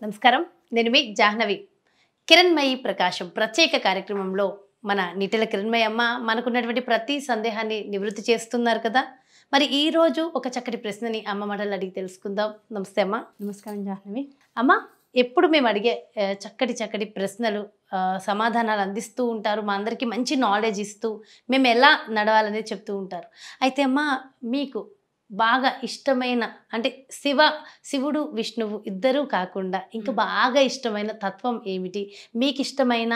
నమస్కారం. నేను మీ జాహ్నవి. కిరణ్మయి ప్రకాశం ప్రత్యేక కార్యక్రమంలో మన నిటిల కిరణ్మయి అమ్మ మనకున్నటువంటి ప్రతి సందేహాన్ని నివృత్తి చేస్తున్నారు కదా. మరి ఈ రోజు ఒక చక్కటి ప్రశ్నని అమ్మ మాటలు అడిగి తెలుసుకుందాం. నమస్తే అమ్మ. నమస్కారం జాహ్నవి. అమ్మ, ఎప్పుడు మేము అడిగే చక్కటి ప్రశ్నలు సమాధానాలు అందిస్తూ ఉంటారు. మా అందరికీ మంచి నాలెడ్జ్ ఇస్తూ మేము ఎలా నడవాలనేది చెప్తూ ఉంటారు. అయితే అమ్మ, మీకు బాగా ఇష్టమైన అంటే శివుడు విష్ణువు ఇద్దరూ కాకుండా ఇంకా బాగా ఇష్టమైన తత్వం ఏమిటి? మీకు ఇష్టమైన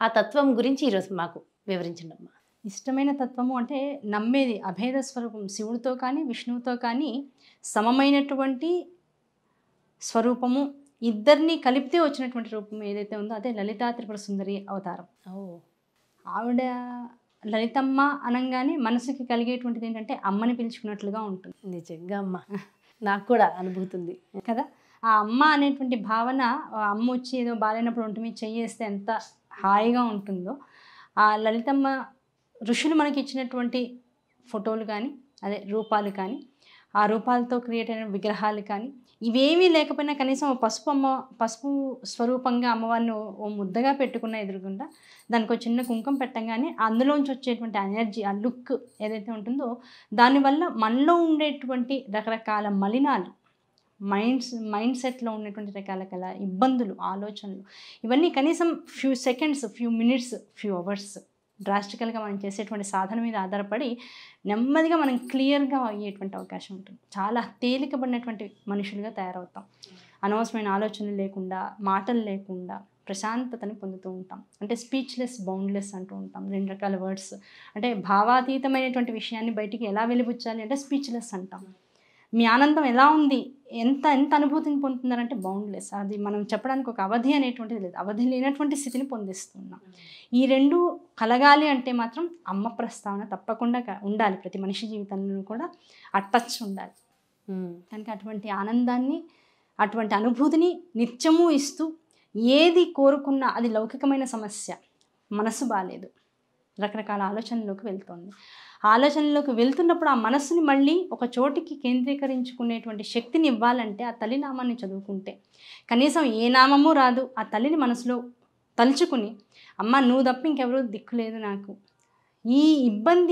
ఆ తత్వం గురించి ఈరోజు మాకు వివరించండి అమ్మా. ఇష్టమైన తత్వము అంటే నమ్మేది అభేద స్వరూపం శివుడితో కానీ విష్ణువుతో కానీ సమమైనటువంటి స్వరూపము, ఇద్దరిని కలిపితే వచ్చినటువంటి రూపం ఏదైతే ఉందో అదే లలితా త్రిపుర సుందరి అవతారం. ఆవిడ లలితమ్మ అనగానే మనసుకి కలిగేటువంటిది ఏంటంటే అమ్మని పిలుచుకున్నట్లుగా ఉంటుంది. నిజంగా అమ్మ, నాకు కూడా అనుభూతి ఉంది కదా. ఆ అమ్మ అనేటువంటి భావన, అమ్మ వచ్చి ఏదో బాగాలేనప్పుడు ఒంటి మీద చెయ్యేస్తే ఎంత హాయిగా ఉంటుందో, ఆ లలితమ్మ ఋషులు మనకి ఇచ్చినటువంటి ఫోటోలు కానీ అదే రూపాలు కానీ, ఆ రూపాలతో క్రియేట్ అయిన విగ్రహాలు కానీ ఇవేమీ లేకపోయినా కనీసం పసుపు స్వరూపంగా అమ్మవారిని ఓ ముద్దగా పెట్టుకున్న ఎదురుగుండా దానికి ఒక చిన్న కుంకుమ పెట్టంగానే అందులోంచి వచ్చేటువంటి ఎనర్జీ, ఆ లుక్ ఏదైతే ఉంటుందో దానివల్ల మనలో ఉండేటువంటి రకరకాల మలినాలు, మైండ్ సెట్లో ఉన్నటువంటి రకాల ఇబ్బందులు, ఆలోచనలు ఇవన్నీ కనీసం few seconds, few minutes, few hours డ్రాస్టికల్గా మనం చేసేటువంటి సాధన మీద ఆధారపడి నెమ్మదిగా మనం క్లియర్గా అయ్యేటువంటి అవకాశం ఉంటుంది. చాలా తేలికబడినటువంటి మనుషులుగా తయారవుతాం. అనవసరమైన ఆలోచనలు లేకుండా, మాటలు లేకుండా ప్రశాంతతని పొందుతూ ఉంటాం. అంటే స్పీచ్లెస్ బౌండ్లెస్ అంటూ ఉంటాం. రెండు రకాల వర్డ్స్. అంటే భావాతీతమైనటువంటి విషయాన్ని బయటికి ఎలా వెలిబుచ్చాలి అంటే స్పీచ్లెస్ అంటాం. మీ ఆనందం ఎలా ఉంది, ఎంత అనుభూతిని పొందుతున్నారంటే బౌండ్లెస్. అది మనం చెప్పడానికి ఒక అవధి అనేటువంటిది లేదు. అవధి లేనటువంటి స్థితిని పొందిస్తున్నాం. ఈ రెండు కలగాలి అంటే మాత్రం అమ్మ ప్రస్తావన తప్పకుండా ఉండాలి. ప్రతి మనిషి జీవితంలో కూడా ఆ టచ్ ఉండాలి. కనుక అటువంటి ఆనందాన్ని, అటువంటి అనుభూతిని నిత్యము ఇస్తూ ఏది కోరుకున్నా అది లౌకికమైన సమస్య, మనసు బాలేదు, రకరకాల ఆలోచనలోకి వెళ్తుంది. ఆలోచనలోకి వెళ్తున్నప్పుడు ఆ మనస్సుని మళ్ళీ ఒక చోటికి కేంద్రీకరించుకునేటువంటి శక్తిని ఇవ్వాలంటే ఆ తల్లి నామాన్ని చదువుకుంటే, కనీసం ఏ నామము రాదు, ఆ తల్లిని మనసులో తలుచుకుని అమ్మ నువ్వు తప్ప ఇంకెవరూ దిక్కు లేదు నాకు, ఈ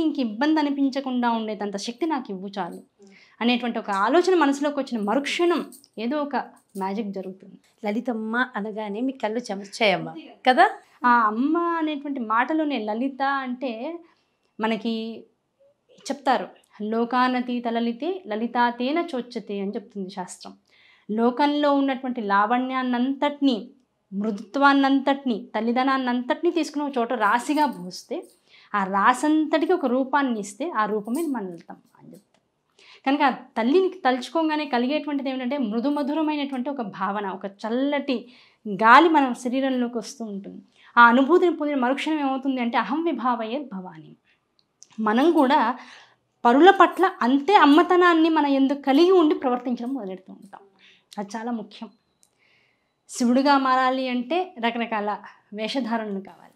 ఇంక ఇబ్బంది అనిపించకుండా ఉండేదంత శక్తి నాకు ఇవ్వు చాలు అనేటువంటి ఒక ఆలోచన మనసులోకి వచ్చిన మరుక్షణం ఏదో ఒక మ్యాజిక్ జరుగుతుంది. లలితమ్మ అనగానే మీ కళ్ళు చెమర్చాయమ్మ కదా. ఆ అమ్మ అనేటువంటి మాటలోనే లలిత అంటే మనకి చెప్తారు, లోకానతీత లలితే లలితాతేన చోచ్యతే అని చెప్తుంది శాస్త్రం. లోకంలో ఉన్నటువంటి లావణ్యాన్నంతటినీ, మృదుత్వాన్నంతటినీ, తల్లిదనాన్నంతటినీ తీసుకుని ఒక చోట రాశిగా పోస్తే ఆ రాసంతటికి ఒక రూపాన్ని ఇస్తే ఆ రూపమే మన లలితమ్మ అని చెప్తారు. కనుక ఆ తల్లిని తలుచుకోగానే కలిగేటువంటిది ఏమిటంటే మృదుమధురమైనటువంటి ఒక భావన, ఒక చల్లటి గాలి మన శరీరంలోకి వస్తూ ఉంటుంది. ఆ అనుభూతిని పొందిన మరుక్షణం ఏమవుతుంది అంటే అహం విభావయే భవాని. మనం కూడా పరుల పట్ల అంతే అమ్మతనాన్ని మన ఎందుకు కలిగి ఉండి ప్రవర్తించడం మొదలెడుతూ ఉంటాం. అది చాలా ముఖ్యం. శివుడిగా మారాలి అంటే రకరకాల వేషధారణలు కావాలి.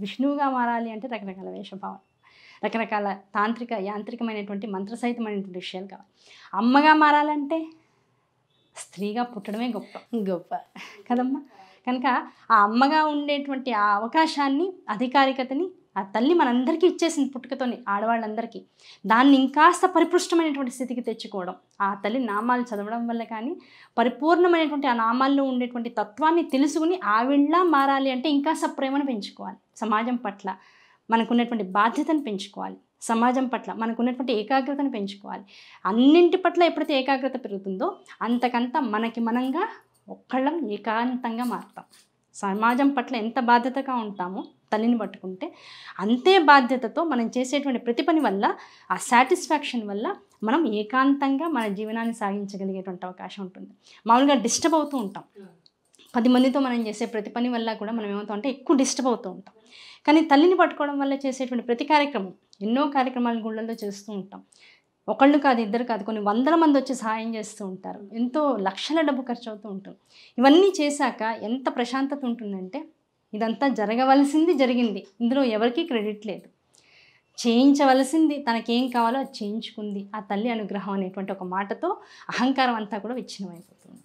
విష్ణువుగా మారాలి అంటే రకరకాల వేషభావం, రకరకాల యాంత్రికమైనటువంటి మంత్రసహితమైనటువంటి విషయాలు కావాలి. అమ్మగా మారాలంటే స్త్రీగా పుట్టడమే గొప్ప కదమ్మా. కనుక ఆ అమ్మగా ఉండేటువంటి ఆ అవకాశాన్ని, అధికారికతని ఆ తల్లి మనందరికీ ఇచ్చేసింది పుట్టుకతోని, ఆడవాళ్ళందరికీ. దాన్ని ఇంకాస్త పరిపృష్టమైనటువంటి స్థితికి తెచ్చుకోవడం, ఆ తల్లి నామాలు చదవడం వల్ల కానీ పరిపూర్ణమైనటువంటి ఆ నామాల్లో ఉండేటువంటి తత్వాన్ని తెలుసుకుని ఆవిళ్ళ మారాలి అంటే ఇంకాస్త ప్రేమను పెంచుకోవాలి. సమాజం పట్ల మనకున్నటువంటి బాధ్యతను పెంచుకోవాలి. సమాజం పట్ల మనకున్నటువంటి ఏకాగ్రతను పెంచుకోవాలి. అన్నింటి పట్ల ఎప్పుడైతే ఏకాగ్రత పెరుగుతుందో అంతకంత మనకి మనంగా ఒక్కళ్ళం ఏకాంతంగా మారుతాం. సమాజం పట్ల ఎంత బాధ్యతగా ఉంటామో తల్లిని పట్టుకుంటే అంతే బాధ్యతతో మనం చేసేటువంటి ప్రతి పని వల్ల, ఆ సాటిస్ఫాక్షన్ వల్ల మనం ఏకాంతంగా మన జీవనాన్ని సాగించగలిగేటువంటి అవకాశం ఉంటుంది. మామూలుగా డిస్టర్బ్ అవుతూ ఉంటాం. 10 మందితో మనం చేసే ప్రతి పని వల్ల కూడా మనం ఏమవుతాం అంటే ఎక్కువ డిస్టర్బ్ అవుతూ ఉంటాం. కానీ తల్లిని పట్టుకోవడం వల్ల చేసేటువంటి ప్రతి కార్యక్రమం, ఎన్నో కార్యక్రమాలు గుళ్ళల్లో చేస్తూ ఉంటాం. ఒకళ్ళు కాదు, ఇద్దరు కాదు, కొన్ని 100 మంది వచ్చి సహాయం చేస్తూ ఉంటారు. ఎంతో లక్షల డబ్బు ఖర్చు అవుతూ ఉంటుంది. ఇవన్నీ చేశాక ఎంత ప్రశాంతత ఉంటుందంటే ఇదంతా జరగవలసింది జరిగింది, ఇందులో ఎవరికీ క్రెడిట్ లేదు. చేయించవలసింది తనకేం కావాలో అది చేయించుకుంది, ఆ తల్లి అనుగ్రహం అనేటువంటి ఒక మాటతో అహంకారం అంతా కూడా విచ్ఛిన్నమైపోతుంది.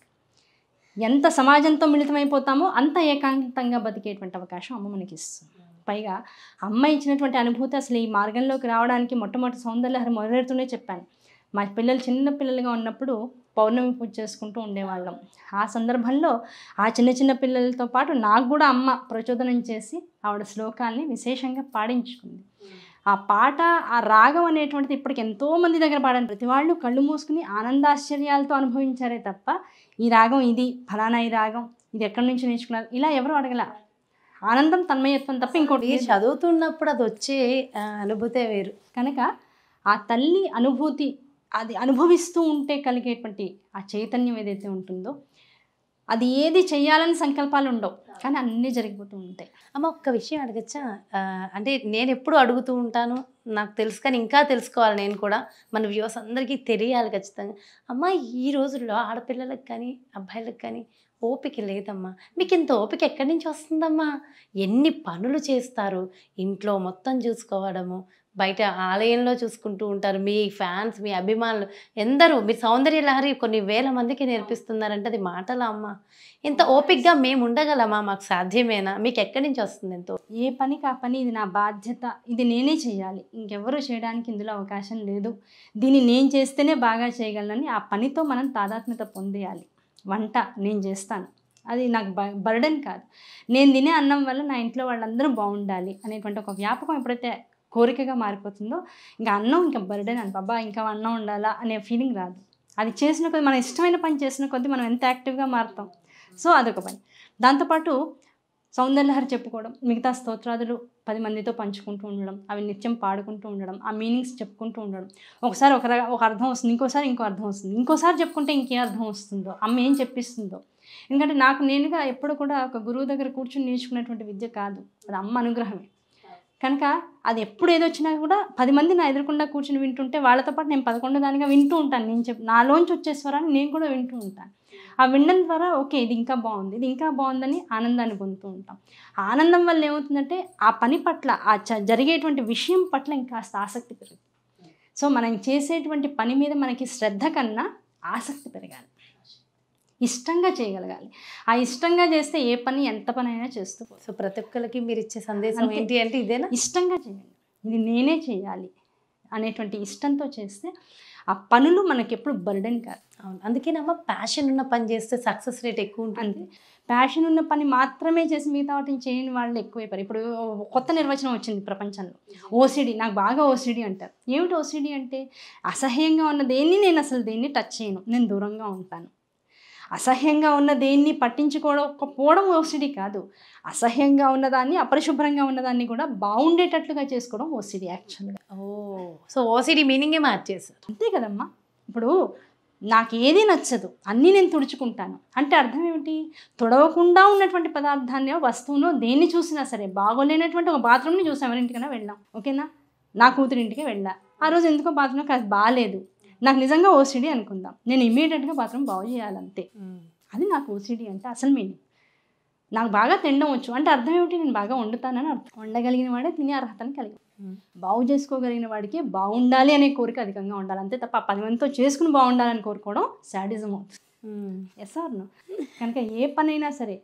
ఎంత సమాజంతో మిళితమైపోతామో అంత ఏకాంతంగా బతికేటువంటి అవకాశం అమ్మ మనకి ఇస్తుంది. పైగా అమ్మ ఇచ్చినటువంటి అనుభూతి అసలు ఈ మార్గంలోకి రావడానికి మొట్టమొదటి సౌందర్యలహరి మొదలెడుతూనే చెప్పాను. మా పిల్లలు చిన్న పిల్లలుగా ఉన్నప్పుడు పౌర్ణమి పూజ చేసుకుంటూ ఉండేవాళ్ళం. ఆ సందర్భంలో ఆ చిన్న చిన్న పిల్లలతో పాటు నాకు కూడా అమ్మ ప్రచోదనం చేసి ఆవిడ శ్లోకాల్ని విశేషంగా పాడించుకుంది. ఆ పాట, ఆ రాగం అనేటువంటిది ఇప్పటికి ఎంతోమంది దగ్గర పాడాను. ప్రతి వాళ్ళు కళ్ళు మూసుకుని ఆనందాశ్చర్యాలతో అనుభవించారే తప్ప ఈ రాగం ఇది, ఫలానా ఈ రాగం, ఇది ఎక్కడి నుంచి నేర్చుకున్నారు, ఇలా ఎవరు అడగల. ఆనందం, తన్మయత్వం తప్ప ఇంకోటి చదువుతున్నప్పుడు అది వచ్చే అనుభూతే వేరు. కనుక ఆ తల్లి అనుభూతి, అది అనుభవిస్తూ ఉంటే కలిగేటువంటి ఆ చైతన్యం ఏదైతే ఉంటుందో అది ఏది చెయ్యాలని సంకల్పాలు ఉండవు, కానీ అన్నీ జరిగిపోతూ ఉంటాయి. అమ్మ ఒక్క విషయం అడగచ్చా? అంటే నేను ఎప్పుడు అడుగుతూ ఉంటాను, నాకు తెలుసు కానీ ఇంకా తెలుసుకోవాలి నేను కూడా, మన వ్యూవర్స్ అందరికీ తెలియాలి ఖచ్చితంగా. అమ్మ ఈ రోజుల్లో ఆడపిల్లలకు కానీ అబ్బాయిలకు కానీ ఓపిక లేదమ్మా. మీకు ఇంత ఓపిక ఎక్కడి నుంచి వస్తుందమ్మా? ఎన్ని పనులు చేస్తారు, ఇంట్లో మొత్తం చూసుకోవడము, బయట ఆలయంలో చూసుకుంటూ ఉంటారు. మీ ఫ్యాన్స్, మీ అభిమానులు ఎందరూ, మీరు సౌందర్యలహరి కొన్ని వేల మందికి నేర్పిస్తున్నారంటే అది మాటలా అమ్మ? ఇంత ఓపికగా మేము ఉండగలమా? మాకు సాధ్యమేనా? మీకు ఎక్కడి నుంచి వస్తుంది ఎంతో? ఏ పనికి ఆ పని, ఇది నా బాధ్యత, ఇది నేనే చేయాలి, ఇంకెవరు చేయడానికి ఇందులో అవకాశం లేదు, దీన్ని నేను చేస్తేనే బాగా చేయగలనని ఆ పనితో మనం తాదాత్మ్యత పొందేయాలి. వంట నేను చేస్తాను, అది నాకు బర్డెన్ కాదు. నేను తినే అన్నం వల్ల నా ఇంట్లో వాళ్ళందరూ బాగుండాలి అనేటువంటి ఒక వ్యాపకం ఎప్పుడైతే కోరికగా మారిపోతుందో ఇంకా అన్నం ఇంకా బర్డెన్ అని, బాబా ఇంకా అన్నం ఉండాలా అనే ఫీలింగ్ రాదు. అది చేసిన కొద్ది, మన ఇష్టమైన పని చేసిన కొద్దీ మనం ఎంత యాక్టివ్గా మారుతాం. సో అదొక పని. దాంతోపాటు సౌందర్యలహరి చెప్పుకోవడం, మిగతా స్తోత్రాదులు 10 మందితో పంచుకుంటూ ఉండడం, అవి నిత్యం పాడుకుంటూ ఉండడం, ఆ మీనింగ్స్ చెప్పుకుంటూ ఉండడం. ఒకసారి ఒక అర్థం వస్తుంది, ఇంకోసారి ఇంకో అర్థం వస్తుంది, ఇంకోసారి చెప్పుకుంటే ఇంకే అర్థం వస్తుందో, అమ్మ ఏం చెప్పిస్తుందో. ఎందుకంటే నాకు నేనుగా ఎప్పుడు కూడా ఒక గురువు దగ్గర కూర్చొని నేర్చుకునేటువంటి విద్య కాదు, అది అమ్మ అనుగ్రహమే. కనుక అది ఎప్పుడు ఏదొచ్చినా కూడా 10 మంది నా ఎదురుకుండా కూర్చొని వింటుంటే వాళ్ళతో పాటు నేను 11 దానిగా వింటూ ఉంటాను. నేను నాలోంచి వచ్చే స్వరాన్ని నేను కూడా వింటూ ఉంటాను. ఆ వినడం ద్వారా ఓకే ఇది ఇంకా బాగుంది, ఇది ఇంకా బాగుందని ఆనందాన్ని పొందుతూ ఉంటాం. ఆనందం వల్ల ఏమవుతుందంటే ఆ పని పట్ల, ఆ జరిగేటువంటి విషయం పట్ల ఇంకాస్త ఆసక్తి పెరుగుతుంది. సో మనం చేసేటువంటి పని మీద మనకి శ్రద్ధ కన్నా ఆసక్తి పెరగాలి, ఇష్టంగా చేయగలగాలి. ఆ ఇష్టంగా చేస్తే ఏ పని ఎంత పని అయినా చేస్తూ. సో ప్రతి ఒక్కరికి మీరు ఇచ్చే సందేశం ఏంటి అంటే ఇదేనా? ఇష్టంగా చేయండి, ఇది నేనే చేయాలి అనేటువంటి ఇష్టంతో చేస్తే ఆ పనులు మనకి ఎప్పుడు బర్డెన్ కాదు. అవును, అందుకేనమ్మా ప్యాషన్ ఉన్న పని చేస్తే సక్సెస్ రేట్ ఎక్కువ ఉంటుంది. అంతే, ప్యాషన్ ఉన్న పని మాత్రమే చేసి మిగతా వాటిని చేయని వాళ్ళు ఎక్కువైపోయారు. ఇప్పుడు కొత్త నిర్వచనం వచ్చింది ప్రపంచంలో, ఓసిడి. నాకు బాగా ఓసిడి అంటారు. ఏమిటి ఓసిడి అంటే? అసహ్యంగా ఉన్న దేన్ని నేను అసలు దేన్ని టచ్ చేయను, నేను దూరంగా ఉంటాను. అసహ్యంగా ఉన్న దేన్ని పట్టించుకోవడం ఓసిడి కాదు. అసహ్యంగా ఉన్నదాన్ని, అపరిశుభ్రంగా ఉన్నదాన్ని కూడా బాగుండేటట్లుగా చేసుకోవడం ఓసిడి యాక్చువల్గా. సో ఓసిడి మీనింగే మార్చేసారు. అంతే కదమ్మా. ఇప్పుడు నాకు ఏది నచ్చదు, అన్నీ నేను తుడుచుకుంటాను అంటే అర్థం ఏమిటి? తుడవకుండా ఉన్నటువంటి పదార్థాన్ని, వస్తువును, దేన్ని చూసినా సరే, బాగోలేనటువంటి ఒక బాత్రూమ్ని చూసాం, ఎవరింటికైనా వెళ్ళాం, ఓకేనా? నా కూతురింటికి వెళ్ళా, ఆ రోజు ఎందుకో బాత్రూమ్ కాస్త బాగాలేదు, నాకు నిజంగా ఓసిడి అనుకుందాం, నేను ఇమీడియట్గా బాత్రూమ్ బాగు చేయాలంతే. అది నాకు ఓసిడి అంటే అసలు మీనింగ్. నాకు బాగా తినడం వచ్చు అంటే అర్థం ఏమిటి? నేను బాగా వండుతానని అర్థం. వండగలిగిన వాడే తినే అర్హతను కలిగి, బాగు చేసుకోగలిగిన వాడికి బాగుండాలి అనే కోరిక అధికంగా ఉండాలి, అంతే తప్ప 10 మందితో చేసుకుని బాగుండాలని కోరుకోవడం శాడిజం అవుతుంది. Yes or no? కనుక ఏ పనైనా సరే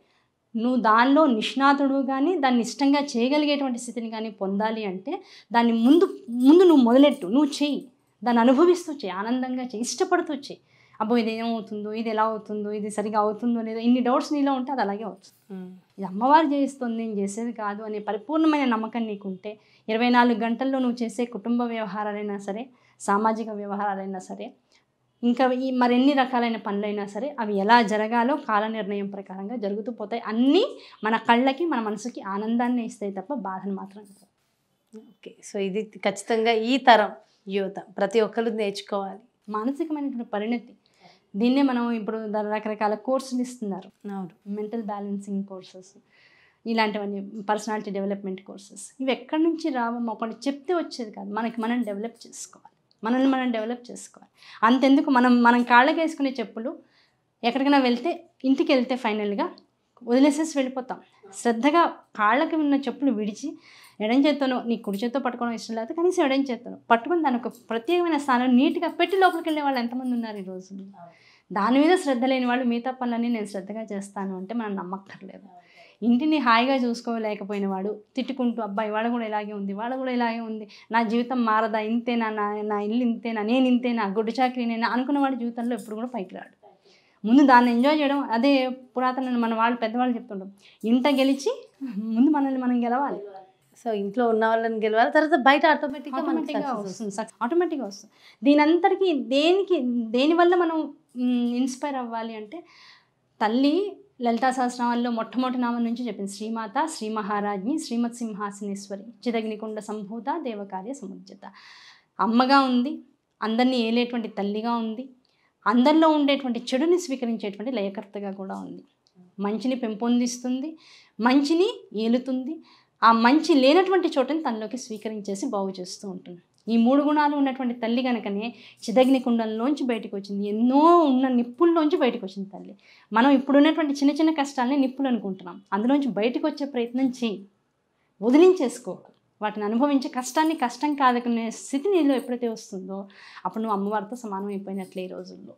నువ్వు దానిలో నిష్ణాతుడు కానీ దాన్ని ఇష్టంగా చేయగలిగేటువంటి స్థితిని కానీ పొందాలి అంటే దాన్ని ముందు నువ్వు మొదలెట్టు, నువ్వు చెయ్యి, దాన్ని అనుభవిస్తూ చేయి, ఆనందంగా చేయి, ఇష్టపడుతూ చేయి. అబ్బో ఇది ఏమవుతుందో, ఇది ఎలా అవుతుందో, ఇది సరిగా అవుతుందో లేదో, ఇన్ని డౌట్స్ నీలో ఉంటే అది అలాగే అవుతుంది. ఇది అమ్మవారు చేయిస్తుంది, నేను చేసేది కాదు అనే పరిపూర్ణమైన నమ్మకం నీకుంటే 24 గంటల్లో నువ్వు చేసే కుటుంబ వ్యవహారాలైనా సరే, సామాజిక వ్యవహారాలైనా సరే, ఇంకా ఈ మరెన్ని రకాలైన పనులైనా సరే అవి ఎలా జరగాలో కాల నిర్ణయం ప్రకారంగా జరుగుతూ పోతాయి. అన్నీ మన కళ్ళకి, మన మనసుకి ఆనందాన్ని ఇస్తాయి తప్ప బాధను మాత్రం. ఓకే, సో ఇది ఖచ్చితంగా ఈ తరం యువత ప్రతి ఒక్కరు నేర్చుకోవాలి. మానసికమైనటువంటి పరిణతి, దీన్నే మనం ఇప్పుడు రకరకాల కోర్సులు ఇస్తున్నారు. అవును, మెంటల్ బ్యాలెన్సింగ్ కోర్సెస్, ఇలాంటివన్నీ పర్సనాలిటీ డెవలప్మెంట్ కోర్సెస్. ఇవి ఎక్కడి నుంచి రావమ్మా? ఒకటి చెప్తే వచ్చేది కాదు, మనం డెవలప్ చేసుకోవాలి, మనల్ని మనం డెవలప్ చేసుకోవాలి. అంతెందుకు మనం కాళ్ళకి వేసుకునే చెప్పులు ఎక్కడికైనా వెళ్తే, ఇంటికి వెళ్తే ఫైనల్గా వదిలేసేసి వెళ్ళిపోతాం. శ్రద్ధగా కాళ్ళకి ఉన్న చెప్పులు విడిచి ఎడం చేత్తోనో, నీ కుడి చేత్తో పట్టుకోవడం ఇష్టం లేకపోతే కనీసం ఎడం చేత్తోనో పట్టుకుని దాని ఒక ప్రత్యేకమైన స్థానం నీట్గా పెట్టి లోపలికి వెళ్ళే వాళ్ళు ఎంతమంది ఉన్నారు ఈ రోజు? దాని మీద శ్రద్ధ లేని వాళ్ళు మిగతా పనులన్నీ నేను శ్రద్ధగా చేస్తాను అంటే మనం నమ్మక్కర్లేదు. ఇంటిని హాయిగా చూసుకోలేకపోయిన వాడు తిట్టుకుంటూ అబ్బాయి వాడు కూడా ఇలాగే ఉంది, వాడు కూడా ఇలాగే ఉంది, నా జీవితం మారదా, ఇంతేనా, నా ఇల్లు ఇంతేనా, నేను ఇంతేనా, గుడ్డు చాకరీనేనా అనుకున్న వాడి జీవితంలో ఎప్పుడు కూడా పైకి రాడు. ముందు దాన్ని ఎంజాయ్ చేయడం. అదే పురాతన మన వాళ్ళు పెద్దవాళ్ళు చెప్తుంటాం, ఇంట గెలిచి ముందు మనల్ని మనం గెలవాలి. సో ఇంట్లో ఉన్న వాళ్ళని గెలవాలి, తర్వాత బయట ఆటోమేటిక్గా వస్తుంది, ఆటోమేటిక్గా వస్తుంది. దీనంతటికీ దేనివల్ల మనం ఇన్స్పైర్ అవ్వాలి అంటే తల్లి లలితా సహస్రనామాల్లో మొట్టమొదటి నామం నుంచి చెప్పింది, శ్రీమాత శ్రీ మహారాజ్ని శ్రీమత్ సింహాసనేశ్వరి చిదగ్నికుండ సంభూత దేవకార్య సముజ్జత. అమ్మగా ఉంది, అందరినీ ఏలేటువంటి తల్లిగా ఉంది, అందరిలో ఉండేటువంటి చెడుని స్వీకరించేటువంటి లయకర్తగా కూడా ఉంది. మంచిని పెంపొందిస్తుంది, మంచిని ఏలుతుంది, ఆ మంచి లేనటువంటి చోటని తనలోకి స్వీకరించేసి బాగు చేస్తూ ఉంటుంది. ఈ 3 గుణాలు ఉన్నటువంటి తల్లి కనుకనే చిదగ్ని కుండంలోంచి బయటకు వచ్చింది, ఎన్నో ఉన్న నిప్పుల్లోంచి బయటకు వచ్చింది తల్లి. మనం ఇప్పుడు ఉన్నటువంటి చిన్న చిన్న కష్టాలని నిప్పులు అనుకుంటున్నాం, అందులోంచి బయటకు వచ్చే ప్రయత్నం చేయి, వదిలించేసుకోకు. వాటిని అనుభవించే కష్టాన్ని కష్టం కాదనుకునే స్థితి నీలో ఎప్పుడైతే వస్తుందో అప్పుడు నువ్వు అమ్మవారితో సమానం అయిపోయినట్లే ఈ రోజుల్లో.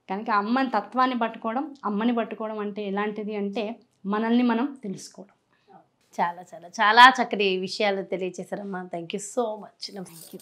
కనుక అమ్మ తత్వాన్ని పట్టుకోవడం, అమ్మని పట్టుకోవడం అంటే ఎలాంటిది అంటే మనల్ని మనం తెలుసుకోవడం. చాలా చాలా చాలా చక్కటి విషయాలు తెలియజేశారమ్మా. Thank you so much. Thank you.